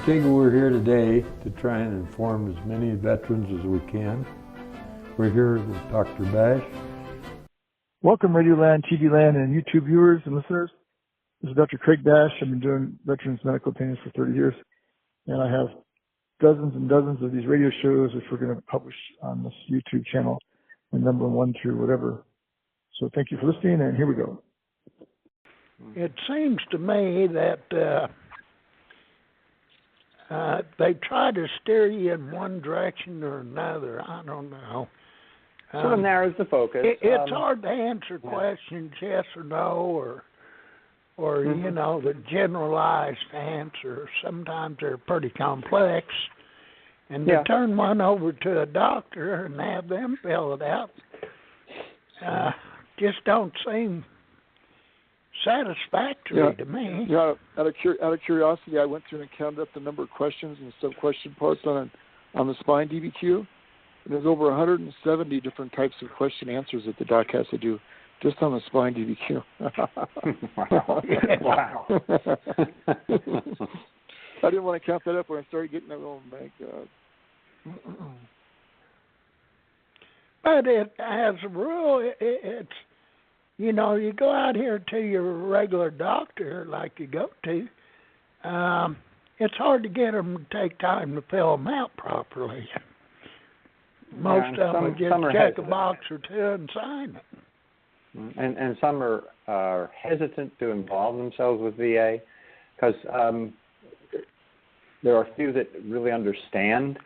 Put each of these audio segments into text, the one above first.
think we're here today to try and inform as many veterans as we can. We're here with Dr. Bash. Welcome, Radio Land, TV Land, and YouTube viewers and listeners. This is Dr. Craig Bash. I've been doing veterans medical opinions for 30 years, and I have dozens and dozens of these radio shows which we're going to publish on this YouTube channel, and number 1 through whatever. So thank you for listening, and here we go. It seems to me that they try to steer you in one direction or another. I don't know. Sort of narrows the focus. It's hard to answer questions yes or no, or you know, the generalized answer. Sometimes they're pretty complex, and to turn one over to a doctor and have them fill it out just don't seem satisfactory to me. Yeah, out of curiosity, I went through and counted up the number of questions and sub-question parts on the spine DBQ, and there's over 170 different types of question answers that the doc has to do just on the spine DBQ. Wow. I didn't want to count that up when I started getting that. Oh, my God. But as a rule, it's, you know, you go out here to your regular doctor like you go to, it's hard to get them to take time to fill them out properly. Most of them just check a box or two and sign it. And some are hesitant to involve themselves with VA because there are a few that really understand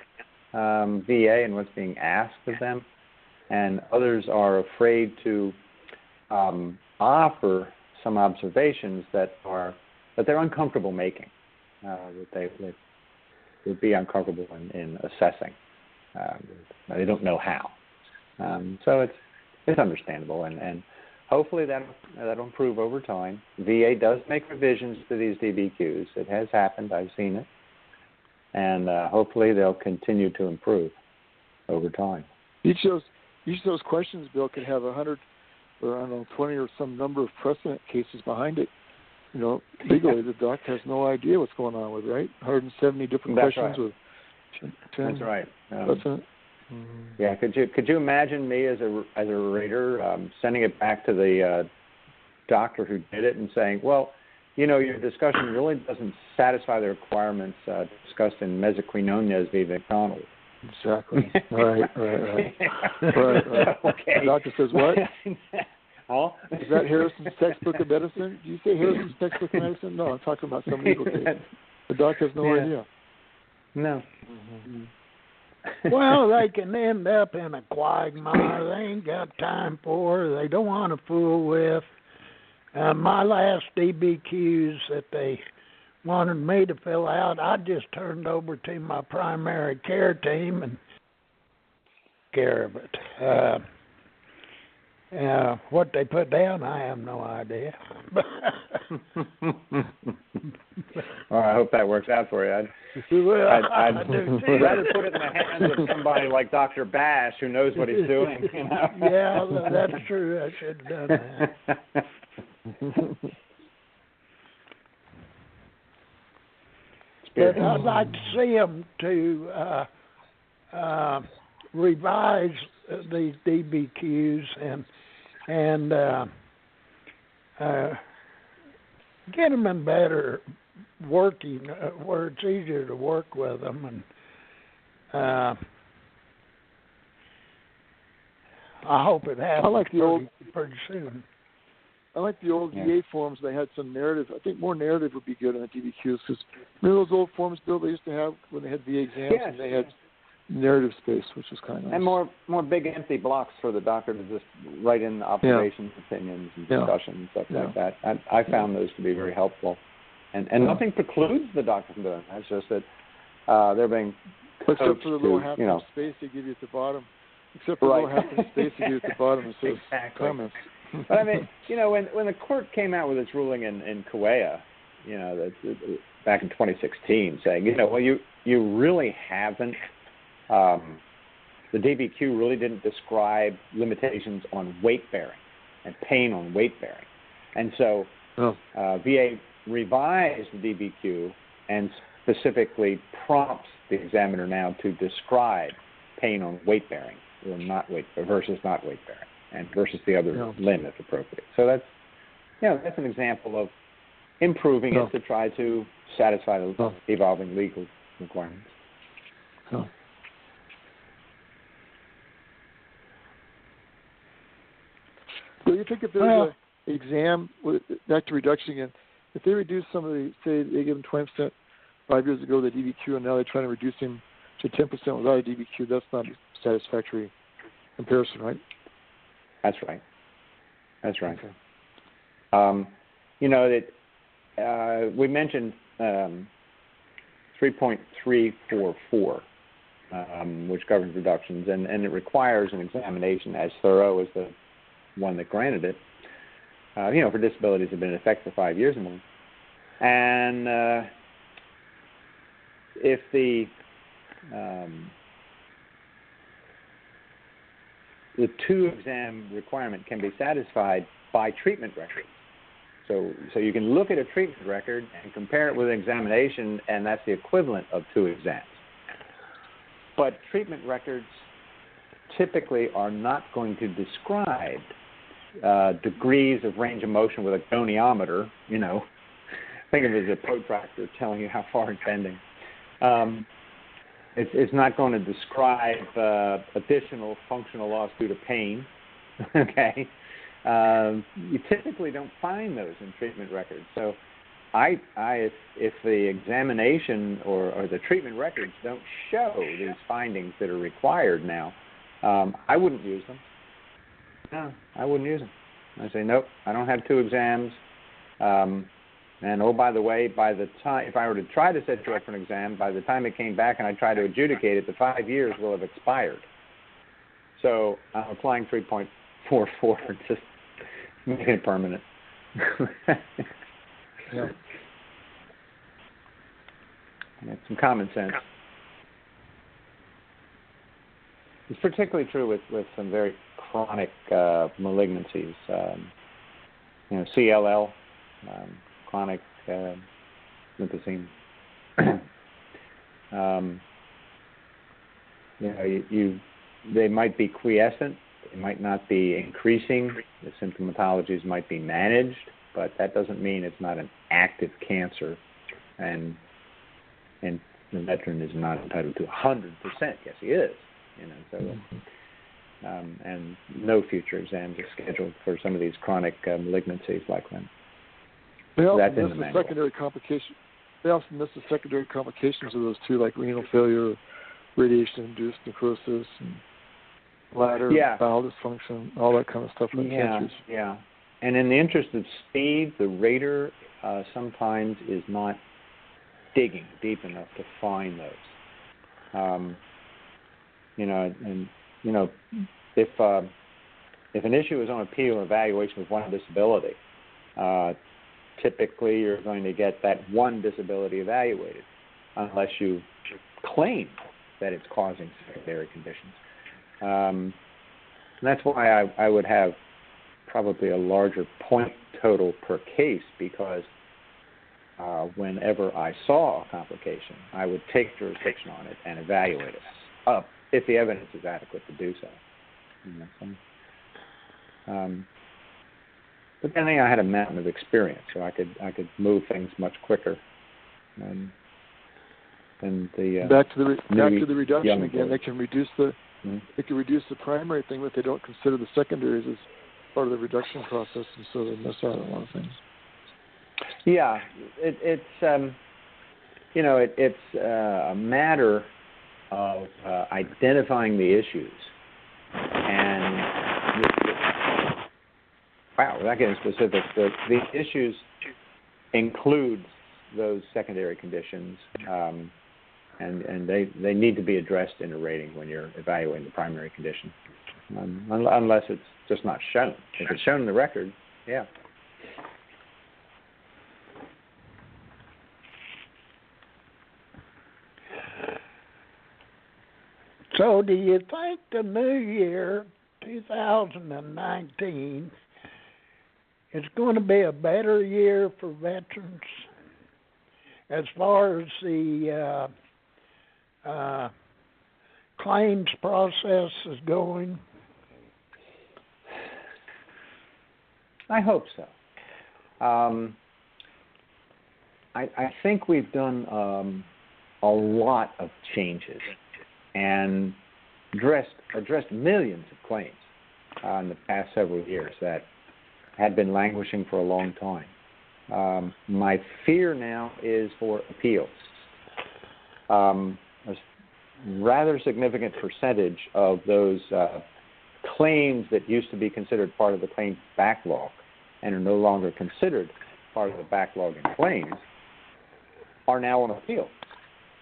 VA and what's being asked of them, and others are afraid to offer some observations that they're uncomfortable making, that they would be uncomfortable in assessing. They don't know how. So it's understandable, and hopefully that'll improve over time. VA does make revisions to these DBQs. It has happened. I've seen it. And hopefully they'll continue to improve over time. Each of those questions, Bill, could have 100 or, I don't know, 20 or some number of precedent cases behind it. You know, legally, the doc has no idea what's going on with, right? 170 different questions with 10 That's right. precedent. Yeah, could you imagine me as a rater sending it back to the doctor who did it and saying, well, you know, your discussion really doesn't satisfy the requirements discussed in Mesoquinones v. McDonald. Exactly. Right. Right. Okay. The doctor says what? Huh? Is that Harrison's textbook of medicine? Do you say Harrison's textbook of medicine? No, I'm talking about some legal case. The doc has no idea. No. Well, they can end up in a quagmire they ain't got time for, they don't want to fool with. My last DBQs that they wanted me to fill out, I just turned over to my primary care team and took care of it. What they put down, I have no idea. Well, I hope that works out for you. I'd rather put it in the hands of somebody like Dr. Bash who knows what he's doing. You know? Yeah, that's true. I should have done that. But I'd like to see them to revise these DBQs and get them in better working where it's easier to work with them, and I hope it happens pretty soon. I like the old VA forms. They had some narrative. I think more narrative would be good on the DBQs because remember those old forms, Bill, they used to have when they had VA exams and they had narrative space, which was kind of nice. And more big empty blocks for the doctor to just write in observations, opinions, and discussion and stuff like that. I found those to be very helpful. And nothing precludes the doctor from doing that. It's just that they're being coached except for the little half inch space they give you at the bottom. Except for the little half inch space they give you at the bottom and says comments. But I mean, you know, when the court came out with its ruling in Kauai, you know, back in 2016, saying, you know, well, you really haven't. The DBQ really didn't describe limitations on weight bearing and pain on weight bearing, and so VA revised the DBQ and specifically prompts the examiner now to describe pain on weight bearing or not weight versus not weight bearing, and versus the other limb if appropriate. So that's that's an example of improving it to try to satisfy the evolving legal requirements. So you think if there's an exam, back to reduction again, if they reduce somebody, say they give them 20% 5 years ago, the DBQ, and now they're trying to reduce him to 10% without a DBQ, that's not a satisfactory comparison, right? That's right. That's right. Okay. We mentioned 3.344, which governs reductions, and it requires an examination as thorough as the one that granted it, for disabilities that have been in effect for 5 years or more. And if the two-exam requirement can be satisfied by treatment records. So you can look at a treatment record and compare it with an examination, and that's the equivalent of 2 exams. But treatment records typically are not going to describe degrees of range of motion with a goniometer. Think of it as a protractor telling you how far it's bending. It's not going to describe additional functional loss due to pain. Okay, you typically don't find those in treatment records. So, if the examination or the treatment records don't show these findings that are required now, I wouldn't use them. No, I wouldn't use them. I say nope. I don't have 2 exams. And oh, by the way, by the time, if I were to try to set you up for an exam, by the time it came back and I tried to adjudicate it, the 5 years will have expired. So I'm applying 3.44 just making it permanent. That's some common sense. It's particularly true with some very chronic malignancies. CLL. Chronic lymphosine. They might be quiescent. They might not be increasing. The symptomatologies might be managed, but that doesn't mean it's not an active cancer, and the veteran is not entitled to 100%. Yes, he is. And no future exams are scheduled for some of these chronic malignancies like that. They also miss the secondary complications. They also miss the secondary complications of those too, like renal failure, radiation-induced necrosis, and bladder, bowel dysfunction, all that kind of stuff like cancers. Yeah. And in the interest of speed, the rater sometimes is not digging deep enough to find those. If an issue is on appeal or evaluation with one disability, typically you're going to get that one disability evaluated unless you claim that it's causing secondary conditions. And that's why I would have probably a larger point total per case, because whenever I saw a complication, I would take jurisdiction on it and evaluate it if the evidence is adequate to do so. But then I had a mountain of experience, so I could move things much quicker. Back to the reduction again. They can reduce the primary thing, but they don't consider the secondaries as part of the reduction process, and so they miss out on a lot of things. Yeah, it's a matter of identifying the issues. And without getting specific, the issues include those secondary conditions, and they need to be addressed in a rating when you're evaluating the primary condition, unless it's just not shown. If it's shown in the record, yeah. So do you think the new year, 2019, is going to be a better year for veterans? as far as the claims process is going? I hope so. I think we've done a lot of changes and addressed millions of claims in the past several years that had been languishing for a long time. My fear now is for appeals. A rather significant percentage of those claims that used to be considered part of the claims backlog and are no longer considered part of the backlog in claims are now on appeal.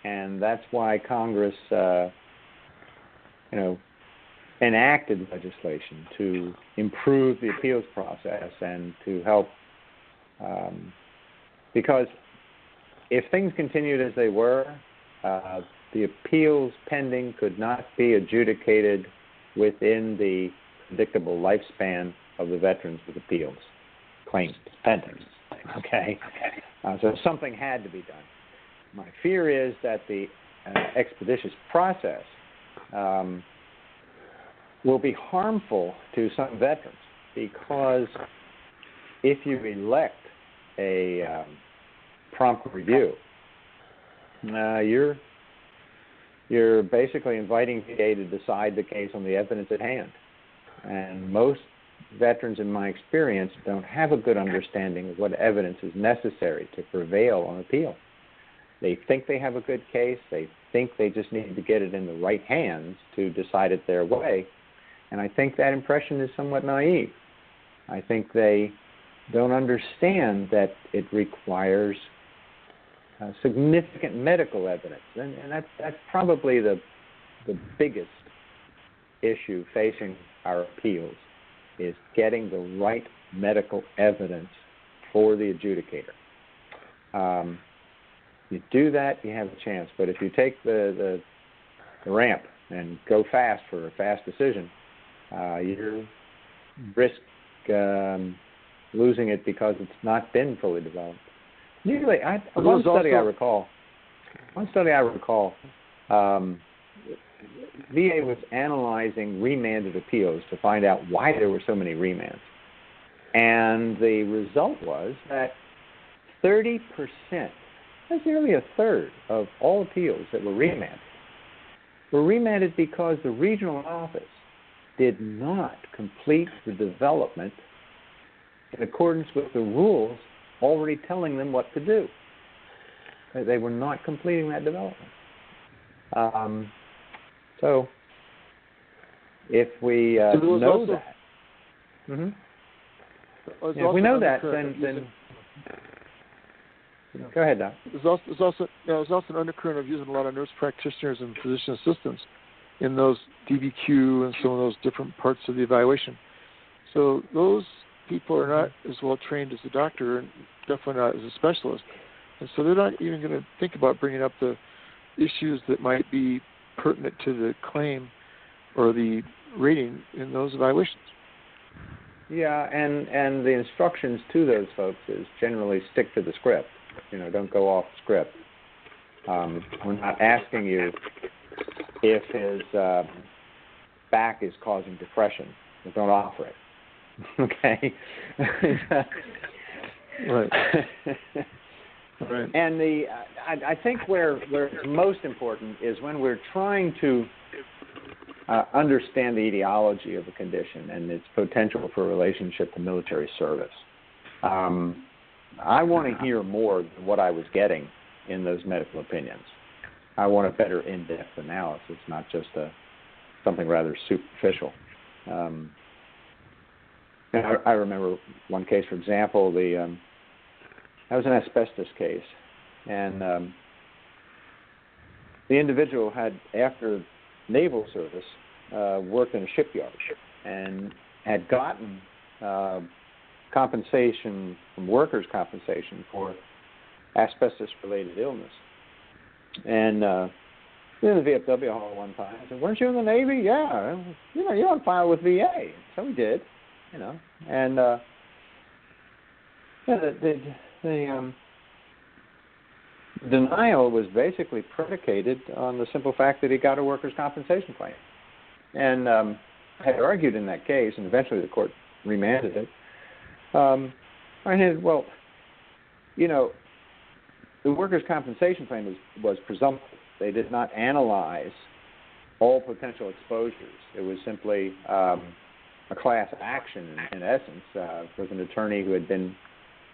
And that's why Congress, enacted legislation to improve the appeals process and to help, because if things continued as they were, the appeals pending could not be adjudicated within the predictable lifespan of the veterans with appeals claims pending. Okay? So something had to be done. My fear is that the expeditious process will be harmful to some veterans, because if you elect a prompt review, you're basically inviting VA to decide the case on the evidence at hand. And most veterans, in my experience, don't have a good understanding of what evidence is necessary to prevail on appeal. They think they have a good case. They think they just need to get it in the right hands to decide it their way. And I think that impression is somewhat naive. I think they don't understand that it requires significant medical evidence. And that's probably the biggest issue facing our appeals, is getting the right medical evidence for the adjudicator. You do that, you have a chance. But if you take the ramp and go fast for a fast decision, you risk losing it because it's not been fully developed. Usually, one study I recall, VA was analyzing remanded appeals to find out why there were so many remands. And the result was that 30%, that's nearly a third of all appeals that were remanded because the regional office did not complete the development in accordance with the rules already telling them what to do. They were not completing that development. So if we know that, if we know that, then go ahead, Doc. There's also an undercurrent of using a lot of nurse practitioners and physician assistants in those DBQ and some of those different parts of the evaluation. So those people are not as well trained as the doctor, and definitely not as a specialist. And so they're not even going to think about bringing up the issues that might be pertinent to the claim or the rating in those evaluations. Yeah, and the instructions to those folks is generally stick to the script. Don't go off the script. We're not asking you if his back is causing depression. But don't offer it. Okay? Right. Right. And I think where it's most important is when we're trying to understand the etiology of a condition and its potential for relationship to military service. I want to hear more than what I was getting in those medical opinions. I want a better in-depth analysis, not just something rather superficial. I remember one case, for example, that was an asbestos case, and the individual had, after naval service, worked in a shipyard and had gotten compensation from workers' compensation for asbestos-related illness. And in the VFW hall one time, I said, "Weren't you in the Navy?" "Yeah, you're on file with VA." So we did, and denial was basically predicated on the simple fact that he got a workers' compensation claim. And I had argued in that case, and eventually the court remanded it. I said, well, you know, the workers' compensation claim was presumptive. They did not analyze all potential exposures. It was simply a class action, in essence, with an attorney who had been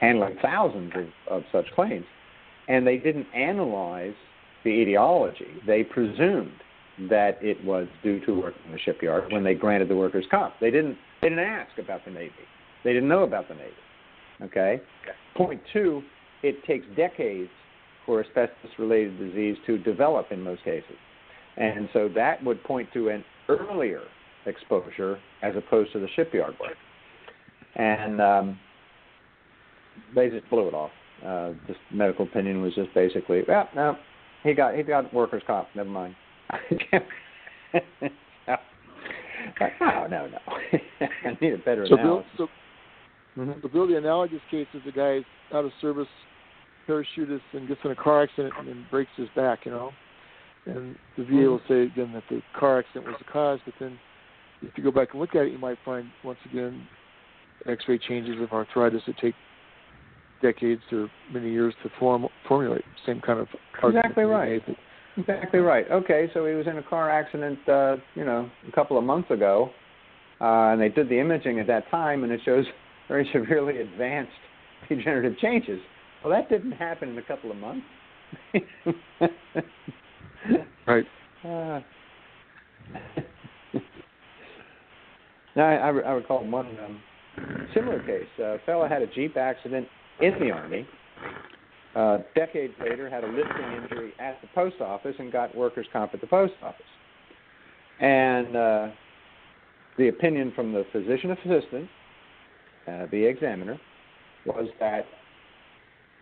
handling thousands of such claims. And they didn't analyze the etiology. They presumed that it was due to work in the shipyard when they granted the workers' comp. They didn't ask about the Navy. They didn't know about the Navy. Okay? Point two, it takes decades for asbestos-related disease to develop in most cases. And so that would point to an earlier exposure as opposed to the shipyard work. And they just blew it off. This medical opinion was just basically, well, no, he got workers' comp. Never mind. No. I need a better analysis. So Bill, the analogous case is the guy's out of service parachutist and gets in a car accident and then breaks his back, you know. And the VA will say again that the car accident was the cause, but then if you go back and look at it, you might find once again X-ray changes of arthritis that take decades or many years to formulate. Same kind of argument. Exactly right. Exactly right. Okay, so he was in a car accident, a couple of months ago, and they did the imaging at that time, and it shows very severely advanced degenerative changes. Well, that didn't happen in a couple of months. Right. Now, I recall one similar case. A fellow had a Jeep accident in the Army. Decades later, had a lifting injury at the post office and got workers' comp at the post office. And the opinion from the physician assistant, the examiner, was that,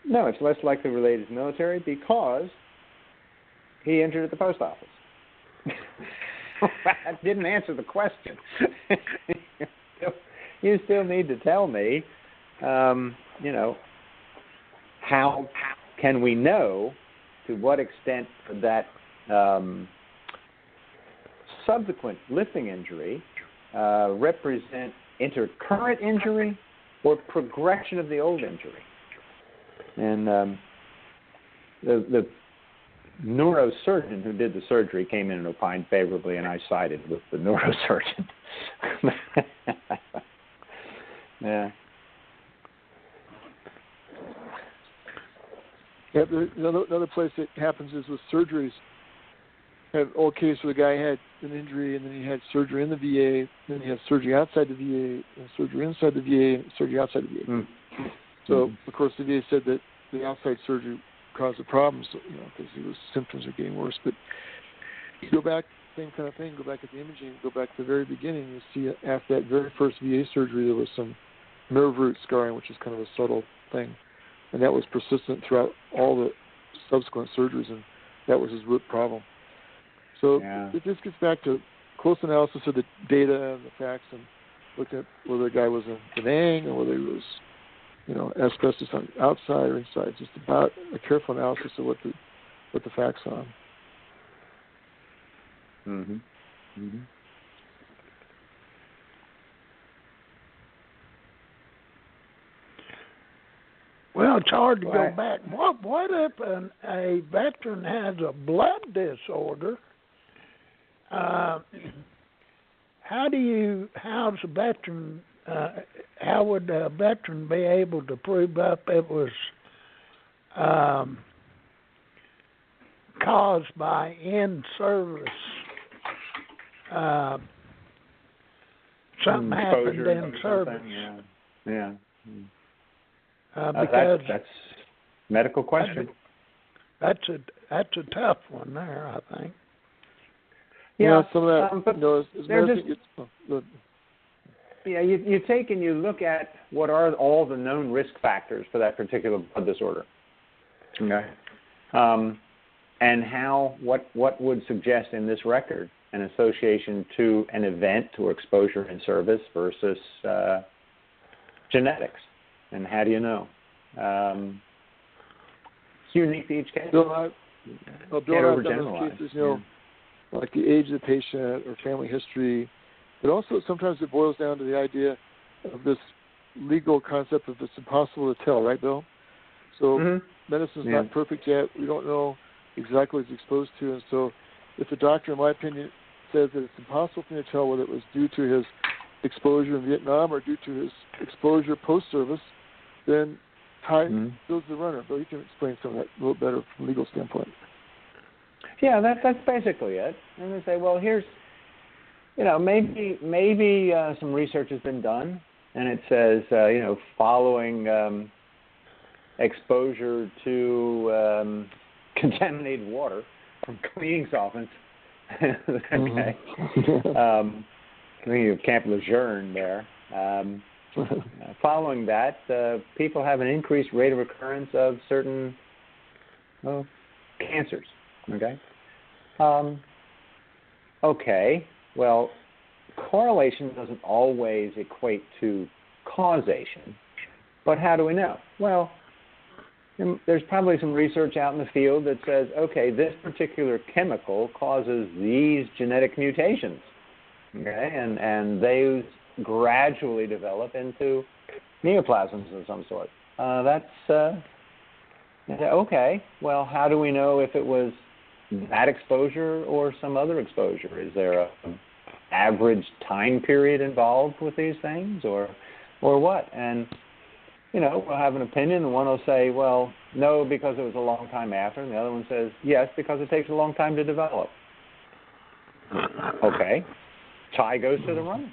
no, it's less likely related to military because he injured at the post office. That didn't answer the question. You still need to tell me, how can we know to what extent that subsequent lifting injury represent intercurrent injury or progression of the old injury? And the neurosurgeon who did the surgery came in and opined favorably, and I sided with the neurosurgeon. Yeah. Yeah, another place that happens is with surgeries. I have an old case where the guy had an injury, and then he had surgery in the VA, then he had surgery outside the VA, and surgery inside the VA, and surgery outside the VA. So, of course, the VA said that the outside surgery caused the problems, because his symptoms are getting worse. But you go back, same kind of thing, go back at the imaging, go back to the very beginning, you see after that very first VA surgery, there was some nerve root scarring, which is kind of a subtle thing. And that was persistent throughout all the subsequent surgeries, and that was his root problem. So it just gets back to close analysis of the data and the facts, and looking at whether the guy was in Penang or whether he was, asbestos on the outside or inside. Just about a careful analysis of what the facts are. Mm-hmm. Mm-hmm. Well, it's hard to go back. What if a veteran has a blood disorder? How would a veteran be able to prove up it was caused by in-service? Something happened in service. Yeah. Because that's medical question. That's a tough one there, I think. Yeah, some of that. You take and you look at what are all the known risk factors for that particular blood disorder. Okay. And what would suggest in this record an association to an event or exposure in service versus genetics. And how do you know? unique to each case. Bill, I've Can't done those overgeneralize. cases, like the age of the patient or family history, but also sometimes it boils down to the idea of this legal concept of it's impossible to tell, right, Bill? So medicine's not perfect yet. We don't know exactly what he's exposed to, and so if the doctor, in my opinion, says that it's impossible for me to tell whether it was due to his exposure in Vietnam or due to his exposure post-service, then Ty goes the runner. But you can explain some of that a little better from a legal standpoint. Yeah, that's basically it. And they say, well, here's, maybe some research has been done, and it says, following exposure to contaminated water from cleaning solvents. Okay. Thinking of Camp Lejeune there. Following that, people have an increased rate of occurrence of certain cancers. Okay. Okay. Well, correlation doesn't always equate to causation, but how do we know? Well, there's probably some research out in the field that says, okay, this particular chemical causes these genetic mutations, okay, and those gradually develop into neoplasms of some sort. Okay. Well, how do we know if it was that exposure or some other exposure? Is there an average time period involved with these things, or what? And we'll have an opinion, and one will say, well, no, because it was a long time after, and the other one says, yes, because it takes a long time to develop. Okay. Tie goes to the runner.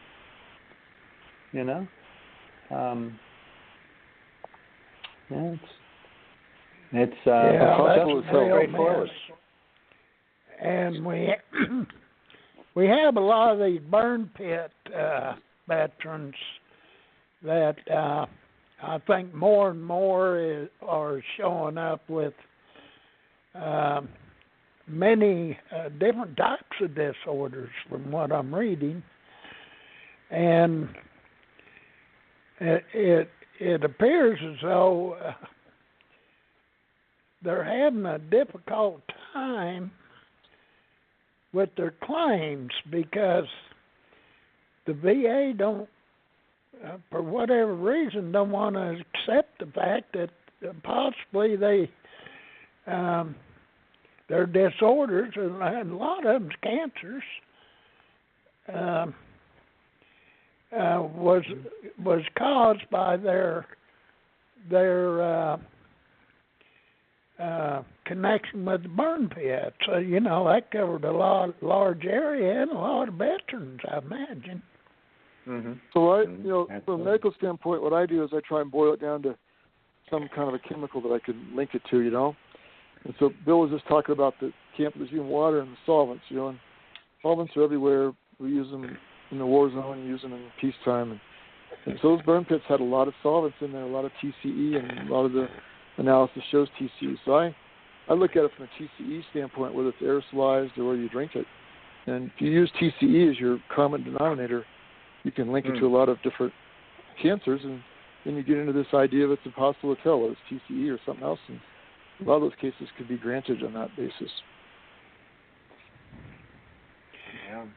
It's straightforward. And we have a lot of these burn pit veterans that I think more and more are showing up with many different types of disorders from what I'm reading. And it appears as though they're having a difficult time with their claims because the VA don't, for whatever reason, don't want to accept the fact that possibly their disorders, and a lot of them's cancers, was caused by their connection with the burn pit. So that covered a large area and a lot of veterans, I imagine. Mm-hmm. So from a medical standpoint, what I do is I try and boil it down to some kind of a chemical that I can link it to, And so Bill was just talking about the Camp Lejeune water and the solvents, and solvents are everywhere. We use them in the war zone, use them in peacetime. And so those burn pits had a lot of solvents in there, a lot of TCE, and a lot of the analysis shows TCE. So I look at it from a TCE standpoint, whether it's aerosolized or whether you drink it. And if you use TCE as your common denominator, you can link it to a lot of different cancers, and then you get into this idea of it's impossible to tell whether it's TCE or something else. And a lot of those cases could be granted on that basis.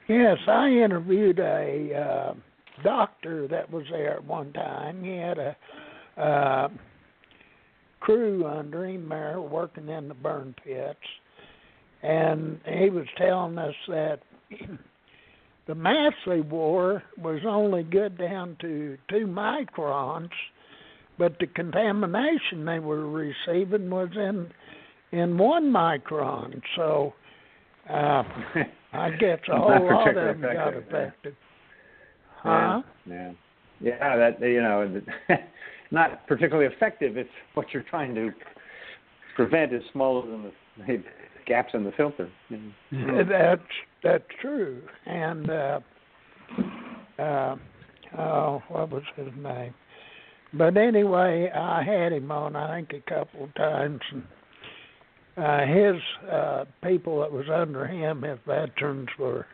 Yes, I interviewed a doctor that was there at one time. He had a crew under him there working in the burn pits, and he was telling us that the mass they wore was only good down to 2 microns, but the contamination they were receiving was in 1 micron. So I guess a whole lot of them got affected. Huh? Yeah. That not particularly effective if what you're trying to prevent is smaller than the gaps in the filter. That's true. And what was his name? But anyway, I had him on, I think, a couple of times. And his people that was under him, his veterans, were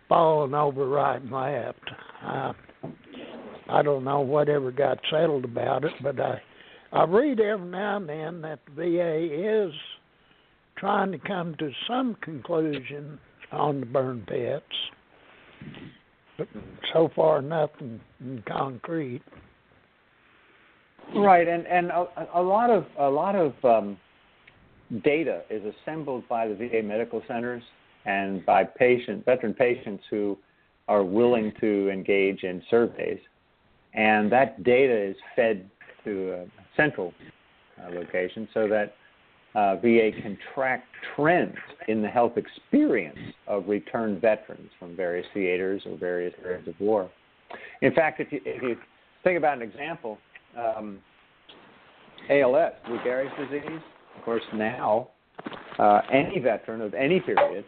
falling over right and left. I don't know whatever got settled about it, but I read every now and then that the VA is trying to come to some conclusion on the burn pits, but so far nothing in concrete. Right, and a lot of data is assembled by the VA medical centers and by veteran patients who are willing to engage in surveys, and that data is fed to a central location so that VA can track trends in the health experience of returned veterans from various theaters or various areas of war. In fact, if you think about an example, ALS, Lou Gehrig's disease, of course now any veteran of any period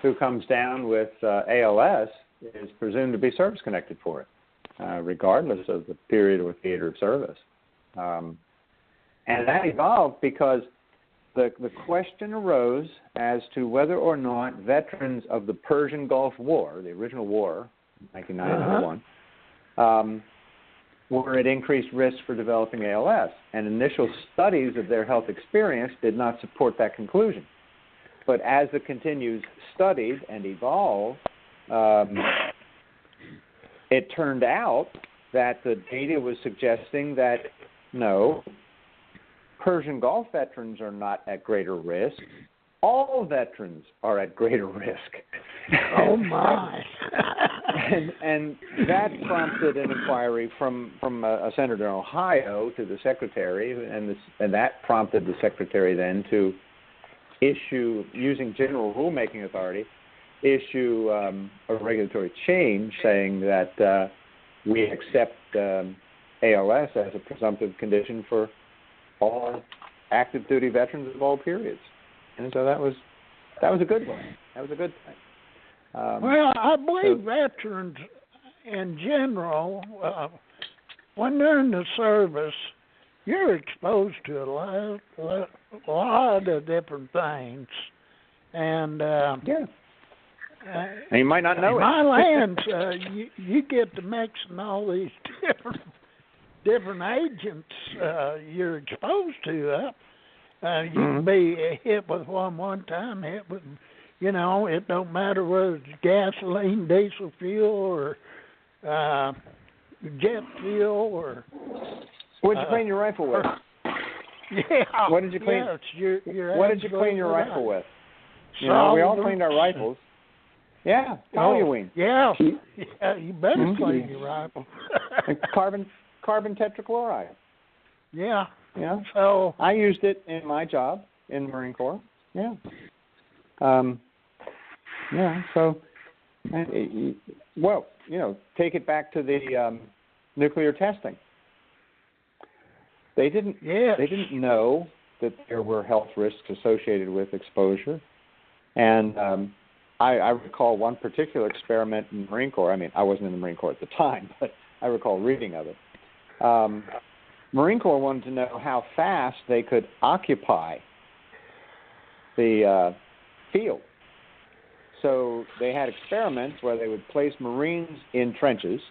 who comes down with ALS is presumed to be service-connected for it, regardless of the period or theater of service. And that evolved because the question arose as to whether or not veterans of the Persian Gulf War, the original war, 1991, were at increased risk for developing ALS. And initial studies of their health experience did not support that conclusion. But as it continues studied and evolved, it turned out that the data was suggesting that no, Persian Gulf veterans are not at greater risk. All veterans are at greater risk. Oh my! and that prompted an inquiry from a senator in Ohio to the secretary, and that prompted the secretary then to issue, using general rulemaking authority, issue a regulatory change saying that we accept ALS as a presumptive condition for all active duty veterans of all periods. And so that was a good one. That was a good thing. Well, I believe veterans in general, when they're in the service, you're exposed to a lot of different things. And yeah. And you might not know my lands, you get to mixing all these different agents you're exposed to. You can be hit with one time, hit with, it don't matter whether it's gasoline, diesel fuel, or jet fuel, or... What did you clean your rifle with? Yeah. What did you clean? You're what did you clean your rifle with? We all cleaned our rifles. Yeah, toluene. Yeah, you better clean your rifle. Carbon tetrachloride. Yeah. Yeah. So I used it in my job in the Marine Corps. Yeah. So, well, take it back to the nuclear testing. They didn't know that there were health risks associated with exposure, and I recall one particular experiment in the Marine Corps. I mean, I wasn't in the Marine Corps at the time, but I recall reading of it. Marine Corps wanted to know how fast they could occupy the field. So they had experiments where they would place Marines in trenches,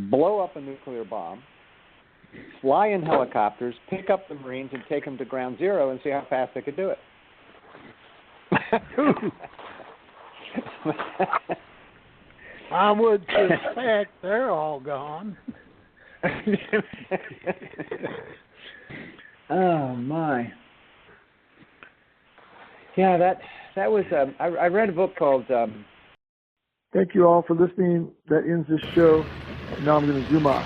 blow up a nuclear bomb, fly in helicopters, pick up the Marines, and take them to ground zero and see how fast they could do it. I would suspect they're all gone. Oh my! Yeah, that was. I read a book called. Thank you all for listening. That ends this show. Now I'm going to zoom off.